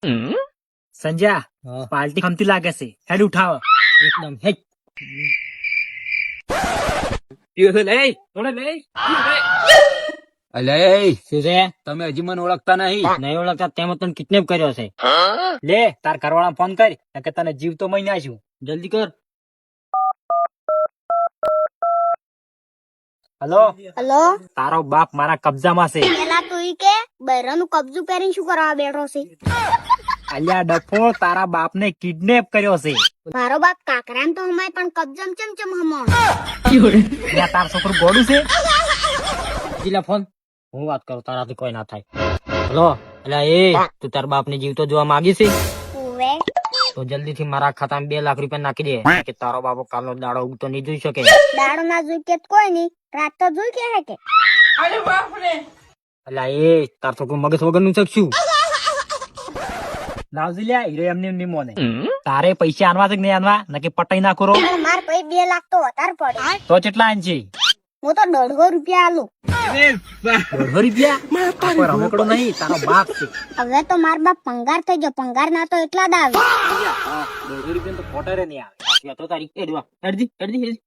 સંજ્યા party Khamti લાગે છે, હેડ ઉઠાવ. એકદમ હેક. અલે શું છે? તમે હજી મને ઓળખતા નહીં. નહીં ઓળખતા તેમાં તને કિડનેપ કર્યો છે. લે તાર ઘરવાળા ફોન કર, કે તને જીવ તો મહિને આશું. જલ્દી કર. હલો, હલો, તારો બાપ મારા કબજામાં છે. પેલા તું ઈ કે બૈરાનું કબજું પહેરીને શું કરવા બેઠો છે? અલ્યા ડફો, તારા બાપ ને કિડનેપ કર્યો છે. મારો બાપ કાકરામ તો હમાય પણ કબજમ ચમચમ હમો. અલ્યા તાર છોકરું ગોડું છે. જીલા ફોન. હું વાત કરું, તારાથી કોઈ ના થાય. હલો, અલ્યા એ તું તાર બાપ ને જીવ તો જોવા માંગી છે? ઉવે તો જલ્દી થી મારા ખાતામાં 2 લાખ રૂપિયા નાખી દે, કે તારો બાપો કાલનો દાડો ઉગતો નહીં જોઈ શકે. દાડો ના જોઈ કે કોઈ નહીં, રાત તો જોઈ કે હે કે. અલ્યા એ તાર છોકરું મગજ વગર નું શકશું. લાવજી લ્યા, હીરો એમને એમ નહીં મોને. તારે પૈસા આનવા છે કે નહીં આનવા, નક્કી પટાઈ નાખો રો. પણ માર ભાઈ 2 લાખ તો વધારે પડે. તો કેટલા આન છે? હું તો 150 રૂપિયા આલું. 150 રૂપિયા? આ કોઈ રમકડો નહીં, તારો બાપ છે. હવે તો માર બાપ પંગાર થઈ ગયો, પંગાર ના તો એટલા જ આવે. 150 રૂપિયા તો ખોટરે નહીં આવે. તો તારી હેડવા હેડજી હેડજી હેડજી.